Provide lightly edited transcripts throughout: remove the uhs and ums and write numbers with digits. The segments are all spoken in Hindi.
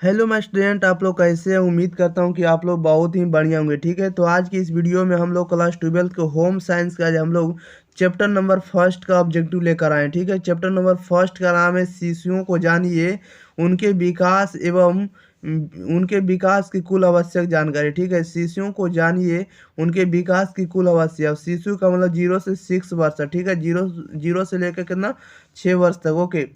हेलो माय स्टूडेंट, आप लोग कैसे हैं। उम्मीद करता हूं कि आप लोग बहुत ही बढ़िया होंगे। ठीक है, तो आज की इस वीडियो में हम लोग क्लास 12 के होम साइंस का हम लोग चैप्टर नंबर फर्स्ट का ऑब्जेक्टिव लेकर आए हैं। ठीक है, चैप्टर नंबर फर्स्ट का नाम है शिशुओं को जानिए, उनके विकास एवं उनके विकास की कुल आवश्यक जानकारी। ठीक है, शिशुओं को जानिए, उनके विकास की कुल आवश्यक। शिशु का मतलब 0 से 6 वर्ष है। ठीक है, जीरो जीरो से लेकर कितना 6 वर्ष तक। ओके,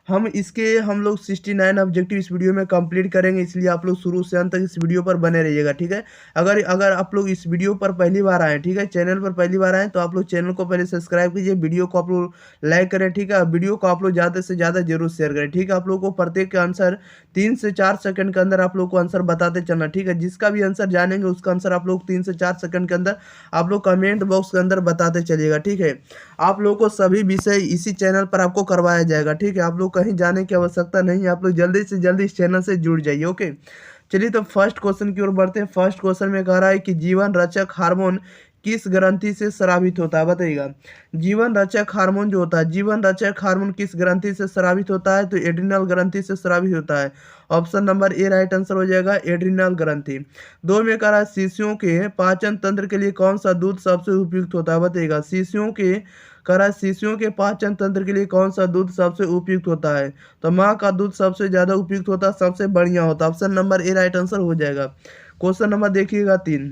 हम लोग 69 ऑब्जेक्टिव इस वीडियो में कंप्लीट करेंगे, इसलिए आप लोग शुरू से अंत तक इस वीडियो पर बने रहिएगा। ठीक है, अगर अगर आप लोग इस वीडियो पर पहली बार आए, ठीक है, चैनल पर पहली बार आए, तो आप लोग चैनल को पहले सब्सक्राइब कीजिए, वीडियो को आप लोग लाइक करें। ठीक है, वीडियो को आप लोग ज़्यादा से ज़्यादा जरूर शेयर करें। ठीक है, आप लोग को प्रत्येक का आंसर 3 से 4 सेकंड के अंदर आप लोग को आंसर बताते चलना। ठीक है, जिसका भी आंसर जानेंगे उसका आंसर आप लोग 3 से 4 सेकंड के अंदर आप लोग कमेंट बॉक्स के अंदर बताते चलिएगा। ठीक है, आप लोगों को सभी विषय इसी चैनल पर आपको करवाया जाएगा। ठीक है, आप लोग कहीं जाने की आवश्यकता नहीं है, आप लोग जल्दी से जल्दी इस चैनल से जुड़ जाइए। ओके, चलिए तो फर्स्ट क्वेश्चन की ओर बढ़ते हैं। फर्स्ट क्वेश्चन में कह रहा है कि जीवन रचक हार्मोन किस ग्रंथि से स्रावित होता है, बताइएगा। जीवन रचक हार्मोन जो होता है, जीवन रचक हार्मोन किस ग्रंथि से स्रावित होता है, तो एड्रिनल ग्रंथि से स्रावित होता है। Option number A right answer हो जाएगा, एड्रिनल ग्रंथि। दो में कह रहा है शिशुओं के पाचन तंत्र के लिए कौन सा दूध सबसे उपयुक्त होता है, बताइएगा। शिशुओं के पाचन तंत्र के लिए कौन सा दूध सबसे उपयुक्त होता है, तो माँ का दूध सबसे ज्यादा उपयुक्त होता है, सबसे बढ़िया होता है। Option number A right answer हो जाएगा। क्वेश्चन नंबर देखिएगा 3।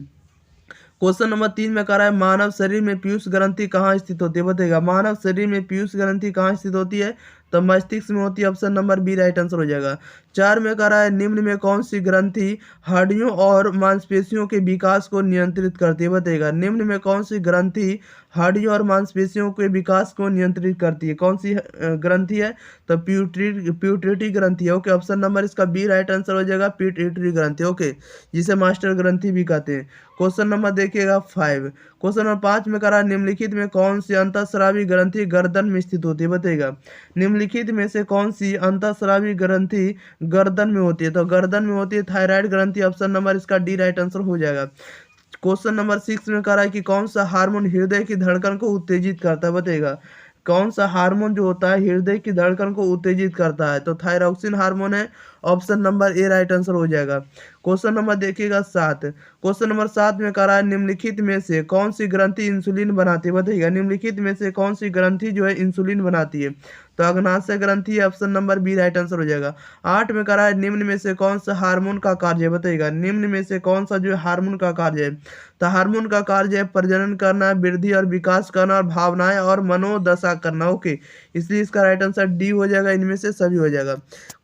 क्वेश्चन नंबर 3 में कह रहा है मानव शरीर में पीयूष ग्रंथि कहाँ स्थित होती है, बताइएगा। मानव शरीर में पीयूष ग्रंथि कहाँ स्थित होती है, तो मस्तिष्क में होती है। Option number B right answer हो जाएगा। 4 में कह रहा है निम्न में कौन सी ग्रंथि हड्डियों और मांसपेशियों के विकास को नियंत्रित करती है, बताइएगा। निम्न में कौन सी ग्रंथि हड्डियों और मांसपेशियों के विकास को नियंत्रित करती है, कौन सी ग्रंथि है, तो प्यूटरी ग्रंथि है। ओके, ऑप्शन नंबर इसका बी राइट आंसर हो जाएगा, प्यूटरी ग्रंथि। ओके, जिसे मास्टर ग्रंथि भी कहते हैं। क्वेश्चन नंबर देखिएगा 5। क्वेश्चन नंबर 5 में कह रहा है निम्नलिखित में कौन सी अंतःस्रावी ग्रंथि गर्दन में स्थित होती है, बताइएगा। निम्नलिखित में से कौन सी अंतःस्रावी ग्रंथि गर्दन में होती है, तो गर्दन में होती है थायराइड ग्रंथि। ऑप्शन नंबर इसका डी राइट आंसर हो जाएगा। क्वेश्चन नंबर 6 में कह रहा है कि कौन सा हार्मोन हृदय की धड़कन को उत्तेजित करता है, बताइएगा। कौन सा हार्मोन जो होता है हृदय की धड़कन को उत्तेजित करता है, तो थायरॉक्सिन हार्मोन है। Option number A right answer हो जाएगा। क्वेश्चन नंबर देखिएगा 7। क्वेश्चन नंबर 7 में कह रहा है निम्नलिखित में से कौन सी ग्रंथि इंसुलिन बनाती है, बताइएगा। निम्नलिखित में से कौन सी ग्रंथि जो है इंसुलिन बनाती है, तो अग्नाशय ग्रंथि है। Option number B right answer हो जाएगा। 8 में कह रहा है निम्न में से कौन सा हार्मोन का कार्य है, बताइएगा। निम्न में से कौन सा जो है हार्मोन का कार्य है, तो हार्मोन का कार्य है प्रजनन करना, वृद्धि और विकास करना, और भावनाएं और मनोदशा करना। ओके, इसलिए इसका राइट आंसर डी हो जाएगा, इनमें से सभी हो जाएगा।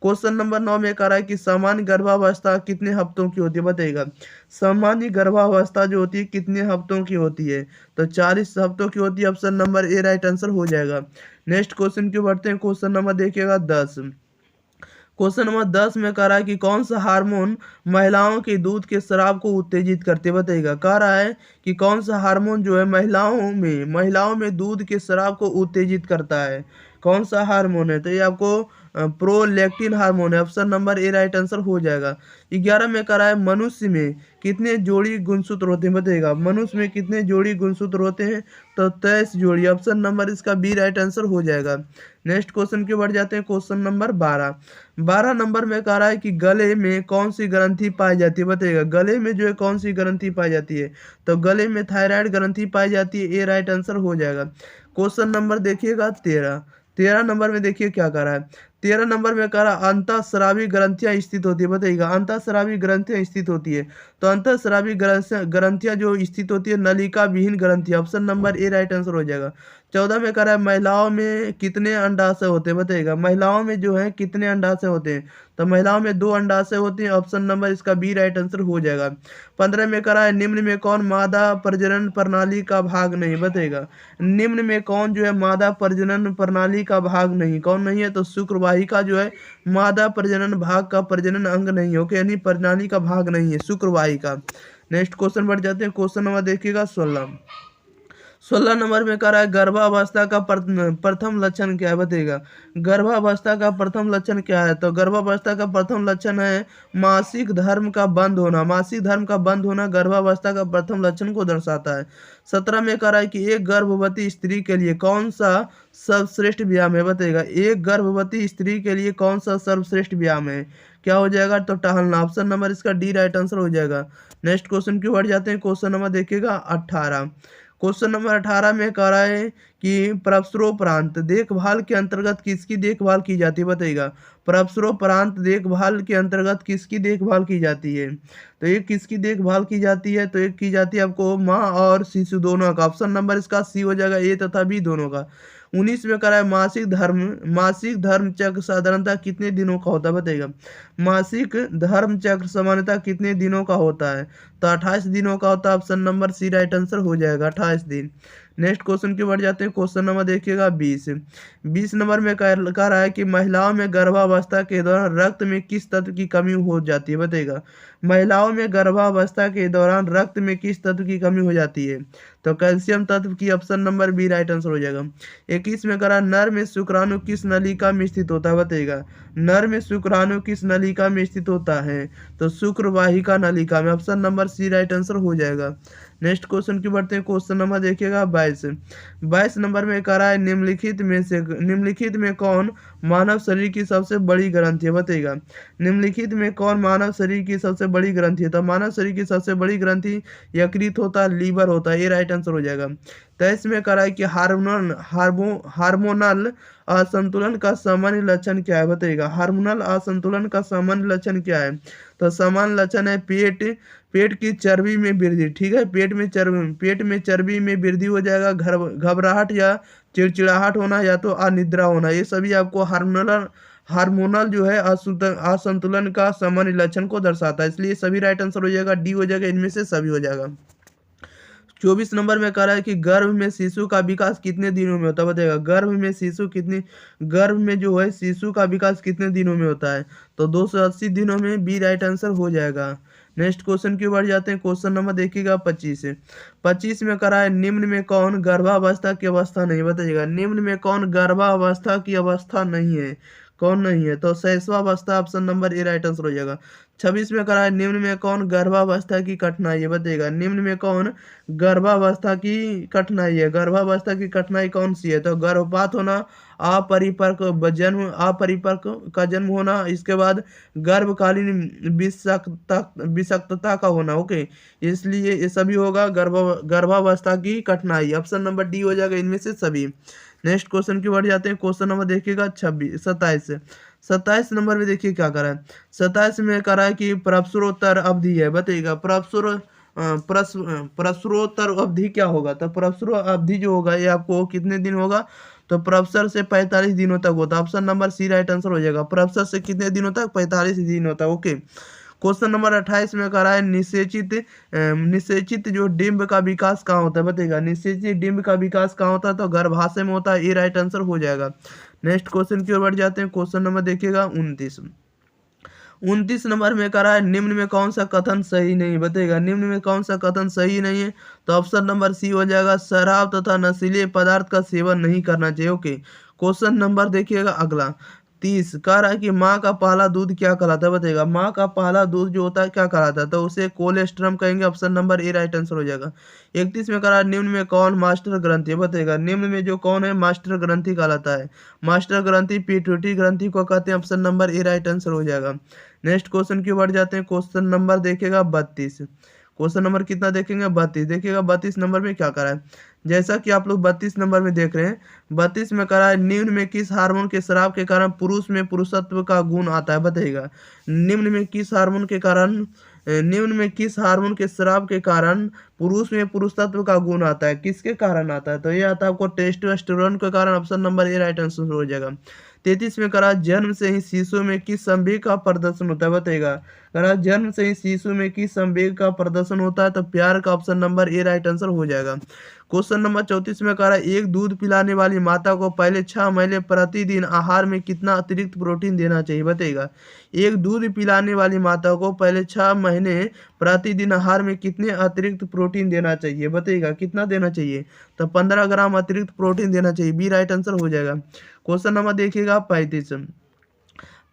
क्वेश्चन नंबर 9 में कह रहा है कि सामान्य गर्भावस्था कितने हफ्तों की होती है, बताइएगा। सामान्य गर्भावस्था जो होती है कितने हफ्तों की होती है, तो 40 हफ्तों की होती है। Option number A right answer हो जाएगा। नेक्स्ट क्वेश्चन की बढ़ते हैं। क्वेश्चन नंबर देखिएगा 10। क्वेश्चन नंबर 10 में कह रहा है कि कौन सा हार्मोन महिलाओं के दूध के स्राव को उत्तेजित करते, बताइएगा। कह रहा है कि कौन सा हार्मोन जो है महिलाओं में दूध के स्राव को उत्तेजित करता है, कौन सा हार्मोन है, तो ये आपको प्रोलैक्टिन हार्मोन है। Option number A right answer हो जाएगा। 11 में कह रहा है मनुष्य में कितने जोड़ी गुणसूत्र होते हैं, बताइएगा। मनुष्य में कितने जोड़ी गुणसूत्र होते हैं, तो 23 जोड़ी। ऑप्शन नंबर इसका बी राइट आंसर हो जाएगा। नेक्स्ट क्वेश्चन की बढ़ जाते हैं। Question number 12। 12 नंबर में कह रहा है कि गले में कौन सी ग्रंथि पाई जाती है, बताइएगा। गले में जो है कौन सी ग्रंथि पाई जाती है, तो गले में थायराइड ग्रंथि पाई जाती है। ए राइट आंसर हो जाएगा। क्वेश्चन नंबर देखिएगा 13। 13 नंबर में देखिए क्या कह रहा है। 13 नंबर में कह रहा है अंतःस्रावी ग्रंथियां स्थित होती है, बताइएगा। अंतःस्रावी ग्रंथियां स्थित होती है, तो अंतःस्रावी ग्रंथियां जो स्थित होती है नलिका विहीन ग्रंथि। Option number A right answer हो जाएगा। 14 में कह रहा है महिलाओं में कितने अंडाशय होते हैं, बताइएगा। महिलाओं में जो है कितने अंडाशय होते हैं, तो महिलाओं में 2 अंडाशय होते हैं। ऑप्शन नंबर इसका बी राइट आंसर हो जाएगा। 15 में कह रहा है निम्न में कौन मादा प्रजनन प्रणाली का भाग नहीं, बताइएगा। निम्न में कौन जो है मादा प्रजनन प्रणाली का भाग नहीं, कौन नहीं है, तो शुक्रवाहिका जो है मादा प्रजनन भाग का प्रजनन अंग नहीं हो, यानी प्रणाली का भाग नहीं है शुक्रवाहिका। नेक्स्ट क्वेश्चन बढ़ जाते हैं। क्वेश्चन नंबर देखिएगा 16। 16 नंबर में कह रहा है गर्भावस्था का प्रथम लक्षण क्या है, बताइएगा। गर्भावस्था का प्रथम लक्षण क्या है, तो गर्भावस्था का प्रथम लक्षण है मासिक धर्म का बंद होना। मासिक धर्म का बंद होना गर्भावस्था का प्रथम लक्षण को दर्शाता है। 17 में कह रहा है कि एक गर्भवती स्त्री के लिए कौन सा सर्वश्रेष्ठ व्यायाम है, बताइएगा। एक गर्भवती स्त्री के लिए कौन सा सर्वश्रेष्ठ व्यायाम है, क्या हो जाएगा, तो टहलना। ऑप्शन नंबर इसका डी राइट आंसर हो जाएगा। नेक्स्ट क्वेश्चन की ओर जाते हैं। क्वेश्चन नंबर देखिएगा 18। क्वेश्चन नंबर 18 में कह रहा है कि प्रसरोपरांत देखभाल के अंतर्गत किसकी देखभाल की जाती है, बताइएगा। प्रसरोपरांत देखभाल के अंतर्गत किसकी देखभाल की जाती है, तो एक किसकी देखभाल की जाती है, तो एक की जाती है आपको माँ और शिशु दोनों का। ऑप्शन नंबर इसका सी हो जाएगा, ए तथा बी दोनों का। 19 में करा है मासिक धर्म चक्र साधारणतः कितने दिनों का होता है, बताइएगा। मासिक धर्म चक्र सामान्यतः कितने दिनों का होता है, तो 28 दिनों का होता है। Option number C right answer हो जाएगा, 28 दिन। नेक्स्ट क्वेश्चन की बढ़ जाते हैं। क्वेश्चन नंबर देखिएगा 20 नंबर में कह रहा है कि महिलाओं में गर्भावस्था के दौरान रक्त में किस तत्व की कमी हो जाती है, बताइएगा। महिलाओं में गर्भावस्था के दौरान रक्त में किस तत्व की कमी हो जाती है, तो कैल्शियम तत्व की। Option number B right answer हो जाएगा। 21 में करा नर में शुक्राणु किस नलिका में स्थित होता है, बताइएगा। नर में शुक्राणु किस नलिका में स्थित होता है, तो शुक्रवाहिका नलिका में। Option number C right answer हो जाएगा। नेक्स्ट क्वेश्चन की बढ़ते हैं। क्वेश्चन नंबर देखिएगा 22 नंबर में कह रहा है निम्नलिखित में कौन मानव शरीर की सबसे बड़ी ग्रंथि है, बताइएगा। निम्नलिखित में कौन मानव शरीर की सबसे बड़ी ग्रंथि है, तो मानव शरीर की सबसे बड़ी ग्रंथि यकृत होता है, लीवर होता है, ये राइट आंसर हो जाएगा। 23 में कह रहा है कि हार्मोनल असंतुलन का सामान्य लक्षण क्या है, बताइएगा। हार्मोनल असंतुलन का सामान्य लक्षण क्या है, तो सामान्य लक्षण है पेट की चर्बी में वृद्धि, ठीक है। पेट में चर्बी में वृद्धि हो जाएगा, घबराहट या चिड़चिड़ाहट होना, या तो अनिद्रा होना, ये सभी आपको हार्मोनल जो है असंतुलन का सामान्य लक्षण को दर्शाता है, इसलिए सभी राइट आंसर हो जाएगा, डी हो जाएगा, इनमें से सभी हो जाएगा। 24 नंबर में कह रहा है कि गर्भ में शिशु का विकास कितने दिनों में होता है, बताइएगा। गर्भ में जो है शिशु का विकास कितने दिनों में होता है, तो 280 दिनों में, बी राइट आंसर हो जाएगा। नेक्स्ट क्वेश्चन की ओर जाते हैं। क्वेश्चन नंबर देखिएगा 25 में कह रहा है निम्न में कौन गर्भावस्था की अवस्था नहीं, बताइएगा। निम्न में कौन गर्भावस्था की अवस्था नहीं है, कौन नहीं है, तो शैशवावस्था। Option number A right answer हो जाएगा। 26 में कह रहा है निम्न में कौन गर्भावस्था की कठिनाई है, बताइएगा। निम्न में कौन गर्भावस्था की कठिनाई है, गर्भावस्था की कठिनाई कौन सी है, तो गर्भपात होना, अपरिपक्व का जन्म होना, इसके बाद गर्भकालीन विषाक्तता का होना, ओके। इसलिए ये सभी होगा गर्भावस्था की कठिनाई। ऑप्शन नंबर डी हो जाएगा, इनमें से सभी। नेक्स्ट क्वेश्चन की बढ़ जाते हैं। क्वेश्चन नंबर देखिएगा 27 नंबर में देखिए क्या करा है। 27 में करा है कि प्रसवोत्तर अवधि है, बताइएगा। प्रसवोत्तर अवधि क्या होगा, तो प्रसव अवधि जो होगा ये आपको कितने दिन होगा, तो प्रसव से 45 दिनों तक होता है। Option number C right answer हो जाएगा। प्रसव से कितने दिनों तक, 45 दिन होता है, ओके। क्वेश्चन नंबर 28 में कह रहा है निषेचित जो डिंब का विकास कहाँ होता है, बताइएगा। निषेचित डिंब का विकास कहाँ होता है, तो गर्भाशय में होता है, ये राइट आंसर हो जाएगा। नेक्स्ट क्वेश्चन की ओर बढ़ जाते हैं। क्वेश्चन नंबर देखिएगा 29 नंबर में कह रहा है निम्न में कौन सा कथन सही नहीं, बताइएगा। निम्न में कौन सा कथन सही नहीं है, तो ऑप्शन नंबर सी हो जाएगा, शराब तथा नशीले पदार्थ का सेवन नहीं करना चाहिए, ओके। क्वेश्चन नंबर देखिएगा अगला 30 कह रहा है कि माँ का पहला दूध क्या कहलाता है, बताइएगा। माँ का पहला दूध जो होता है क्या कहलाता है, तो उसे कोलेस्ट्रम कहेंगे। Option number A right answer हो जाएगा। 31 में कह रहा है निम्न में कौन मास्टर ग्रंथि है, बताइएगा। निम्न में जो कौन है मास्टर ग्रंथि कहलाता है, मास्टर ग्रंथि पिट्यूटरी ग्रंथि को कहते हैं। Option number A right answer हो जाएगा। नेक्स्ट क्वेश्चन की बढ़ जाते हैं। क्वेश्चन नंबर देखिएगा 32। क्वेश्चन नंबर कितना देखेंगे, 32 देखिएगा। 32 नंबर में क्या करा है, जैसा कि आप लोग 32 नंबर में देख रहे हैं। 32 में करा है निम्न में किस हार्मोन के स्राव के कारण पुरुष में पुरुषत्व का गुण आता है, बताइएगा। निम्न में किस हार्मोन के स्राव के कारण पुरुष में पुरुषत्व का गुण आता है, किसके कारण आता है, तो ये आता है आपको टेस्टोस्टेरोन के कारण। Option number A right answer हो जाएगा। 33 में करा जन्म से ही शिशु में किस संवेग का प्रदर्शन होता है, बताइएगा। करा जन्म से ही शिशु में किस संवेग का प्रदर्शन होता है, तो प्यार का। Option number A right answer हो जाएगा। क्वेश्चन नंबर 34 में कह रहा है एक दूध पिलाने वाली माता को पहले 6 महीने प्रतिदिन आहार में कितना अतिरिक्त प्रोटीन देना चाहिए, बताइएगा। एक दूध पिलाने वाली माता को पहले 6 महीने प्रतिदिन आहार में कितने अतिरिक्त प्रोटीन देना चाहिए, बताइएगा। कितना देना चाहिए, तो 15 ग्राम अतिरिक्त प्रोटीन देना चाहिए, बी राइट आंसर हो जाएगा। क्वेश्चन नंबर देखिएगा 35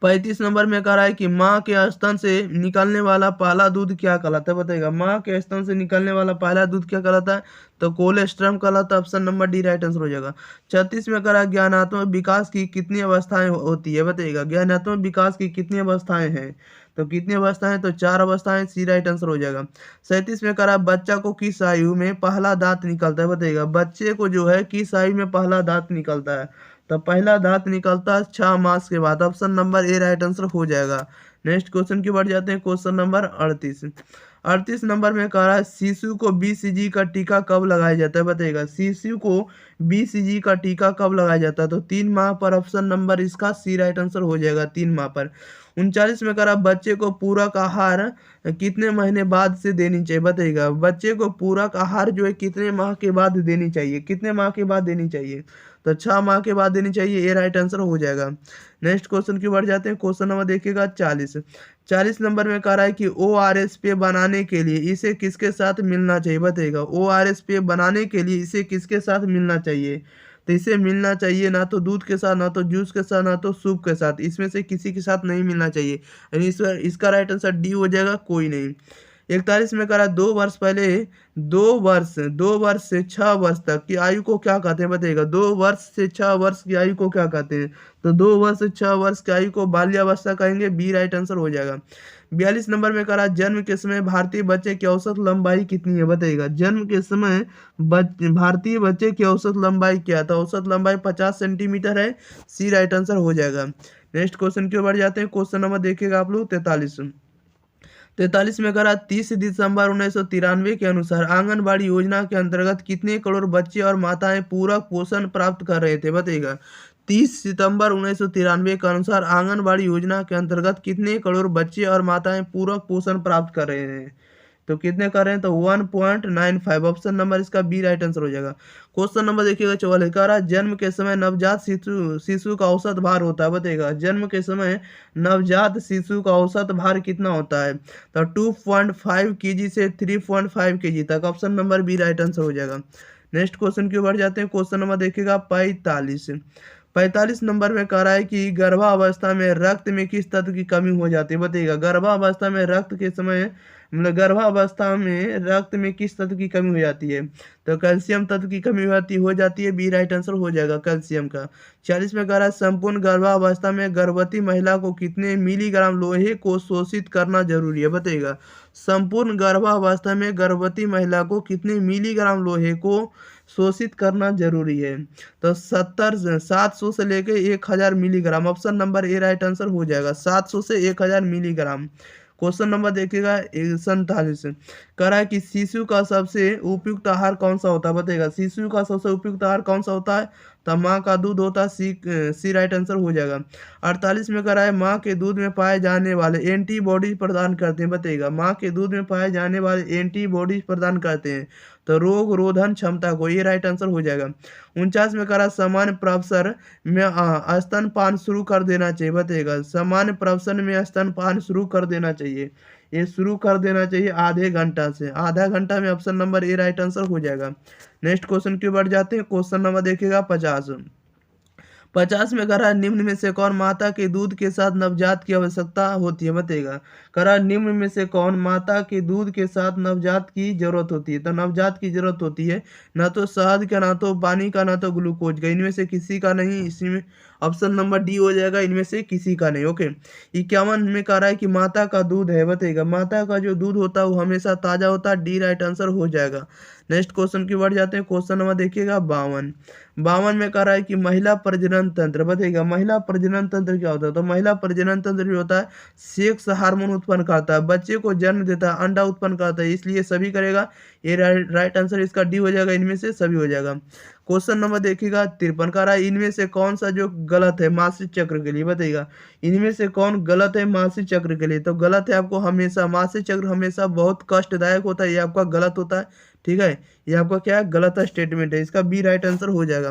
35 नंबर में कह रहा है कि माँ के स्तन से निकलने वाला पहला दूध क्या कहलाता है, बताइएगा। माँ के स्तन से निकलने वाला पहला दूध क्या कहलाता है, तो कोलेस्ट्रम कहलाता है। Option number D right answer हो जाएगा। 36 में कह रहा है ज्ञानात्मक विकास की कितनी अवस्थाएं होती है, बताइएगा। ज्ञानात्मक विकास की कितनी अवस्थाएं हैं, तो कितनी अवस्थाएं, तो 4 अवस्थाएं, सी राइट आंसर हो जाएगा। 37 में कह रहा है बच्चा को किस आयु में पहला दांत निकलता है, बताइएगा। बच्चे को जो है किस आयु में पहला दांत निकलता है, तो पहला दांत निकलता है 6 मास के बाद। Option number A right answer हो जाएगा। नेक्स्ट क्वेश्चन की बढ़ जाते हैं, क्वेश्चन नंबर 38। 38 नंबर में कह रहा है शिशु को BCG का टीका कब लगाया जाता है, बताइएगा। शिशु को BCG का टीका कब लगाया जाता है, तो 3 माह पर। ऑप्शन नंबर इसका सी राइट आंसर हो जाएगा, 3 माह पर। 39 में कह रहा है बच्चे को पूरक आहार कितने महीने बाद से देनी चाहिए, बताइएगा। बच्चे को पूरक आहार जो है कितने माह के बाद देनी चाहिए, कितने माह के बाद देनी चाहिए, तो 6 माह के बाद देनी चाहिए, ये राइट आंसर हो जाएगा। नेक्स्ट क्वेश्चन की बढ़ जाते हैं, क्वेश्चन नंबर देखिएगा 40। 40 नंबर में कह रहा है कि ORS पेय बनाने के लिए इसे किसके साथ मिलना चाहिए, बताइएगा। ORS पेय बनाने के लिए इसे किसके साथ मिलना चाहिए, तो इसे मिलना चाहिए ना तो दूध के साथ, ना तो जूस के साथ, ना तो सूप के साथ, इसमें से किसी के साथ नहीं मिलना चाहिए, यानी इसका राइट आंसर डी हो जाएगा, कोई नहीं। 41 में कह रहा है 2 वर्ष पहले 2 वर्ष से 6 वर्ष तक की आयु को क्या कहते हैं, बताइएगा। 2 वर्ष से 6 वर्ष की आयु को क्या कहते हैं, तो 2 वर्ष से 6 वर्ष की आयु को बाल्यावस्था कहेंगे, बी राइट आंसर हो जाएगा। 42 नंबर में कह रहा है जन्म के समय भारतीय बच्चे की औसत लंबाई कितनी है, बताइएगा। जन्म के समय भारतीय बच्चे की औसत लंबाई क्या था, औसत लंबाई 50 सेंटीमीटर है, सी राइट आंसर हो जाएगा। नेक्स्ट क्वेश्चन की ओर बढ़ जाते हैं, क्वेश्चन नंबर देखिएगा आप लोग 43 में करा 30 दिसंबर 1993 के अनुसार आंगनबाड़ी योजना के अंतर्गत कितने करोड़ बच्चे और माताएं पूरक पोषण प्राप्त कर रहे थे, बताइएगा। 30 सितंबर 1993 के अनुसार आंगनबाड़ी योजना के अंतर्गत कितने करोड़ बच्चे और माताएं पूरक पोषण प्राप्त कर रहे हैं, तो कितने कर रहे हैं, तो 1.95। ऑप्शन नंबर इसका बी राइट आंसर हो जाएगा। क्वेश्चन नंबर देखिएगा 44 कह रहा है जन्म के समय नवजात शिशु का औसत भार होता है, बताइएगा। जन्म के समय नवजात शिशु का औसत भार कितना होता है, तो 2.5 kg से 3.5 kg तक। Option number B right answer हो जाएगा। नेक्स्ट क्वेश्चन की ओर बढ़ जाते हैं, क्वेश्चन नंबर देखिएगा 45 नंबर में कह रहा है कि गर्भावस्था में रक्त में किस तत्व की कमी हो जाती है, बताइएगा। गर्भावस्था में रक्त के समय मतलब गर्भावस्था में रक्त में किस तत्व की कमी हो जाती है, तो कैल्शियम तत्व की कमी हो जाती है, बी राइट आंसर हो जाएगा कैल्शियम का। 40 में कह रहा है संपूर्ण गर्भावस्था में गर्भवती महिला को कितने मिलीग्राम लोहे को शोषित करना जरूरी है, बताइएगा। संपूर्ण गर्भावस्था में गर्भवती महिला को कितने मिलीग्राम लोहे को शोषित करना जरूरी है, तो 700 से लेकर 1000 milligram. Option number A right answer हो जाएगा, 700 से 1000 मिलीग्राम। क्वेश्चन नंबर देखिएगा 47 कह रहा है कि शिशु का सबसे उपयुक्त आहार कौन सा होता है, बताइएगा। शिशु का सबसे उपयुक्त आहार कौन सा होता है, तो माँ का दूध होता है, सी राइट आंसर हो जाएगा। 48 में कह रहा है माँ के दूध में पाए जाने वाले एंटीबॉडीज प्रदान करते हैं, बताइएगा। माँ के दूध में पाए जाने वाले एंटीबॉडीज प्रदान करते हैं, तो रोग रोधन क्षमता को, ये राइट आंसर हो जाएगा। 49 में कह रहा है सामान्य प्रवसन में स्तनपान शुरू कर देना चाहिए, बताइएगा। सामान्य प्रवसन में स्तनपान शुरू कर देना चाहिए, ये शुरू कर देना चाहिए आधे घंटा से, आधा घंटा में। Option number A right answer हो जाएगा। नेक्स्ट क्वेश्चन की बढ़ जाते हैं, क्वेश्चन नंबर देखिएगा 50 में कह रहा है निम्न में से कौन माता के दूध के साथ नवजात की आवश्यकता होती है, बताइएगा। कह रहा है निम्न में से कौन माता के दूध के साथ नवजात की जरूरत होती है, तो नवजात की जरूरत होती है ना तो शहद का, ना तो पानी का, ना तो ग्लूकोज का, इनमें से किसी का नहीं, इसमें ऑप्शन नंबर डी हो जाएगा, इनमें से किसी का नहीं। ओके। 51 में कह रहा है कि माता का दूध है, बताइएगा। माता का जो दूध होता है वो हमेशा ताजा होता है, डी राइट आंसर हो जाएगा। नेक्स्ट क्वेश्चन की बढ़ जाते हैं, क्वेश्चन नंबर देखिएगा 52 में कह रहा है कि महिला प्रजनन तंत्र, बताइएगा। महिला प्रजनन तंत्र क्या होता है, तो महिला प्रजनन तंत्र जो होता है सेक्स हार्मोन उत्पन्न करता है, बच्चे को जन्म देता है, अंडा उत्पन्न करता है, इसलिए सभी करेगा, ये राइट आंसर इसका डी हो जाएगा, इनमें से सभी हो जाएगा। क्वेश्चन नंबर देखिएगा 53 कह रहा है इनमें से कौन सा जो गलत है मासिक चक्र के लिए, बताइएगा। इनमें से कौन गलत है मासिक चक्र के लिए, तो गलत है आपको हमेशा, मासिक चक्र हमेशा बहुत कष्टदायक होता है, ये आपका गलत होता है, ठीक है। ये आपका क्या है, गलत स्टेटमेंट है, इसका बी राइट आंसर हो जाएगा।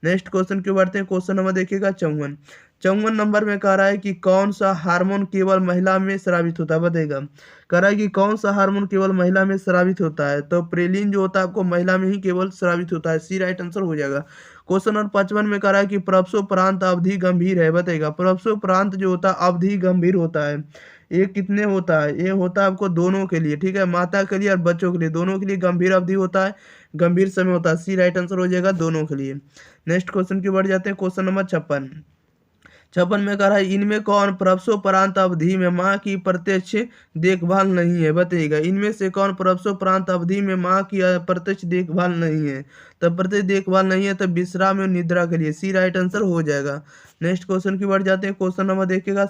नेक्स्ट क्वेश्चन की बढ़ते हैं, क्वेश्चन नंबर देखिएगा 54 54 नंबर में कह रहा है कि कौन सा हार्मोन केवल महिला में स्रावित होता है, बताइएगा। कह रहा है कि कौन सा हार्मोन केवल महिला में स्रावित होता है, तो प्रेलिन जो होता है आपको महिला में ही केवल स्रावित होता है, सी राइट आंसर हो जाएगा। क्वेश्चन नंबर 55 में कह रहा है कि प्रसवोपरांत अवधि गंभीर है, बताइएगा। प्रसवोपरांत जो होता है अवधि गंभीर होता है, ये कितने होता है, ये होता है आपको दोनों के लिए, ठीक है, माता के लिए और बच्चों के लिए, दोनों के लिए गंभीर अवधि होता है, गंभीर समय होता है, सी राइट आंसर हो जाएगा दोनों के लिए। नेक्स्ट क्वेश्चन की बढ़ जाते हैं, क्वेश्चन नंबर 56 में कह रहा है इनमें कौन प्रसवोपरांत अवधि में मां की प्रत्यक्ष देखभाल नहीं है, बताइएगा। इनमें से कौन प्रसवोपरांत अवधि में मां की प्रत्यक्ष देखभाल नहीं है, तो प्रत्यक्ष देखभाल नहीं है तो विश्राम और निद्रा के लिए, सी राइट आंसर हो जाएगा। नेक्स्ट क्वेश्चन की बढ़ जाते हैं, क्वेश्चन नंबर देखिएगा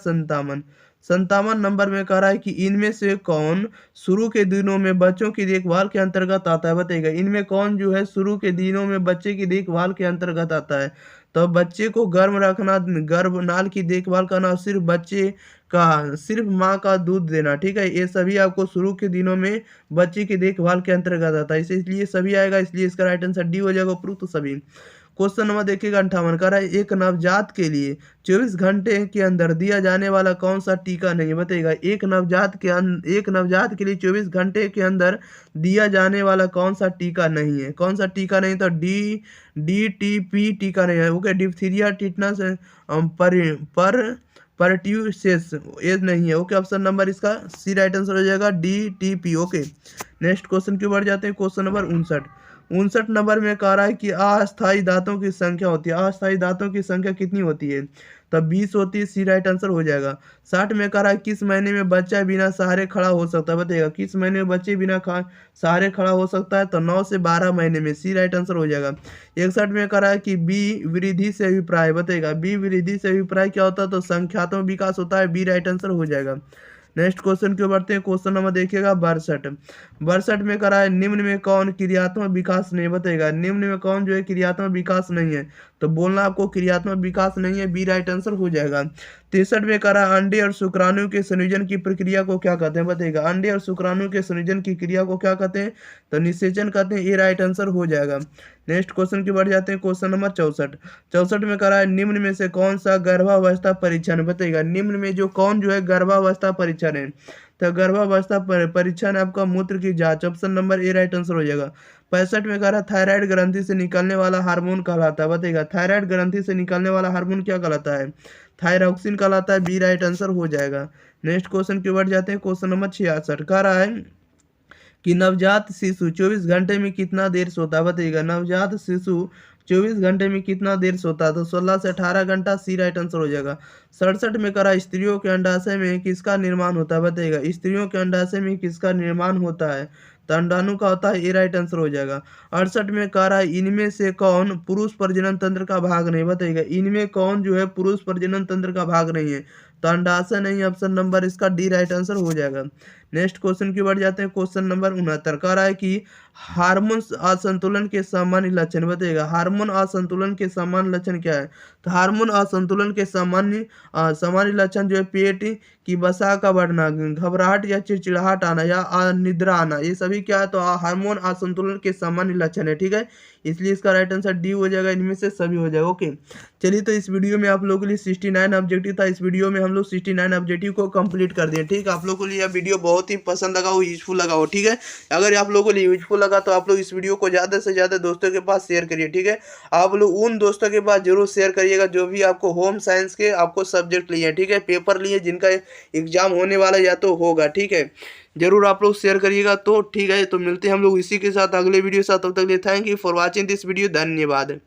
57 नंबर में कह रहा है कि इनमें से कौन शुरू के दिनों में बच्चों की देखभाल के अंतर्गत आता है, बताइएगा। इनमें कौन जो है शुरू के दिनों में बच्चे की देखभाल के अंतर्गत आता है, तो बच्चे को गर्म रखना, गर्भनाल की देखभाल करना, सिर्फ बच्चे का सिर्फ माँ का दूध देना, ठीक है, ये सभी आपको शुरू के दिनों में बच्चे की देखभाल के अंतर्गत आता है, इसलिए सभी आएगा, इसलिए इसका राइट आंसर डी हो जाएगा, उपरोक्त सभी। क्वेश्चन नंबर देखिएगा 58 का रहा है एक नवजात के लिए 24 घंटे के अंदर दिया जाने वाला कौन सा टीका नहीं है, बताइएगा। एक नवजात के लिए 24 घंटे के अंदर दिया जाने वाला कौन सा टीका नहीं है, कौन सा टीका नहीं, तो DTP टीका नहीं है, ओके। डिप्थीरिया, टिटनस, परट्यूसिस ये नहीं है, ओके। ऑप्शन नंबर इसका सी राइट आंसर हो जाएगा, DTP, ओके। नेक्स्ट क्वेश्चन की बढ़ जाते हैं, क्वेश्चन नंबर 59 नंबर में कह रहा है कि अस्थायी दांतों की संख्या होती है, अस्थायी दांतों की संख्या कितनी होती है, तब 20 होती है, सी राइट आंसर हो जाएगा। 60 में कह रहा है किस महीने में बच्चा बिना सहारे खड़ा हो सकता है, बताइएगा। किस महीने में बच्चे बिना सहारे खड़ा हो सकता है, तो 9 से 12 महीने में, सी राइट आंसर हो जाएगा। 61 में कह रहा है कि बी वृद्धि से अभिप्राय, बताइएगा। बी वृद्धि से अभिप्राय क्या होता है, तो संख्यात्मक विकास होता है, बी राइट आंसर हो जाएगा। नेक्स्ट क्वेश्चन क्यों बढ़ते हैं, क्वेश्चन नंबर देखिएगा 62 में करा है निम्न में कौन क्रियात्मक विकास नहीं, बताएगा। निम्न में कौन जो है क्रियात्मक विकास नहीं है, तो बोलना आपको क्रियात्मक विकास नहीं है, बी राइट आंसर हो जाएगा। 63 में करा अंडे और शुक्राणु के संयोजन की प्रक्रिया को क्या कहते हैं, बताइएगा। अंडे और शुक्राणु के संयोजन की क्रिया को क्या कहते हैं, तो निषेचन कहते हैं, ये राइट आंसर हो जाएगा। नेक्स्ट क्वेश्चन की बढ़ जाते हैं, क्वेश्चन नंबर 64 में करा है निम्न में से कौन सा गर्भावस्था परीक्षण, बताइएगा। निम्न में जो कौन जो है गर्भावस्था परीक्षण है, तो गर्भावस्था परीक्षण आपका मूत्र की जांच, option number A right answer हो जाएगा। 65 में कह रहा थायराइड ग्रंथि से निकलने वाला हार्मोन कहलाता है, बताइएगा। थायराइड ग्रंथि से निकलने वाला हार्मोन क्या कहलाता है, थायरॉक्सिन कहलाता है, बी राइट आंसर हो जाएगा। नेक्स्ट क्वेश्चन की बढ़ जाते हैं, क्वेश्चन नंबर 66 कह रहा है कि नवजात शिशु 24 घंटे में कितना देर सोता है, बताइएगा। नवजात शिशु 24 घंटे में कितना देर सोता है, तो 16 से 18 घंटा, सी राइट आंसर हो जाएगा। 67 में करा स्त्रियों के अंडाशय में किसका निर्माण होता है, बताइएगा। स्त्रियों के अंडाशय में किसका निर्माण होता है, तो अंडाणु का होता है, ए राइट आंसर हो जाएगा। 68 में कह रहा है इनमें से कौन पुरुष प्रजनन तंत्र का भाग नहीं, बताइएगा। इनमें कौन जो है पुरुष प्रजनन तंत्र का भाग नहीं है, तो अंडाशय नहीं, ऑप्शन नंबर इसका डी राइट आंसर हो जाएगा। नेक्स्ट क्वेश्चन की बढ़ जाते हैं, क्वेश्चन नंबर 69 कह रहा है कि हार्मोन असंतुलन के सामान्य लक्षण, बताइएगा। हार्मोन असंतुलन के सामान्य लक्षण क्या है, तो हार्मोन असंतुलन के सामान्य लक्षण जो है पेट की वसा का बढ़ना, घबराहट या चिड़चिड़ाहट आना या अनिद्रा आना, ये सभी क्या है, तो हार्मोन असंतुलन के सामान्य लक्षण है, ठीक है, इसलिए इसका राइट आंसर डी हो जाएगा, इनमें से सभी हो जाएगा, ओके। चलिए, तो इस वीडियो में आप लोगों के लिए 69 ऑब्जेक्टिव था, इस वीडियो में हम लोग 69 ऑब्जेक्टिव को कंप्लीट कर दिए, ठीक है। आप लोगों को लिए यह वीडियो बहुत ही पसंद लगा हो, यूजफुल लगा हो, ठीक है। अगर आप लोगों को लिए यूजफुल लगा तो आप लोग इस वीडियो को ज़्यादा से ज़्यादा दोस्तों के पास शेयर करिए, ठीक है। आप लोग उन दोस्तों के पास जरूर शेयर करिएगा जो भी आपको होम साइंस के आपको सब्जेक्ट लिए, ठीक है, पेपर लिए, जिनका एग्जाम होने वाला या तो होगा, ठीक है, जरूर आप लोग शेयर करिएगा, तो ठीक है। तो मिलते हैं हम लोग इसी के साथ अगले वीडियो के साथ, तब तक लिए thank you for watching this video, धन्यवाद।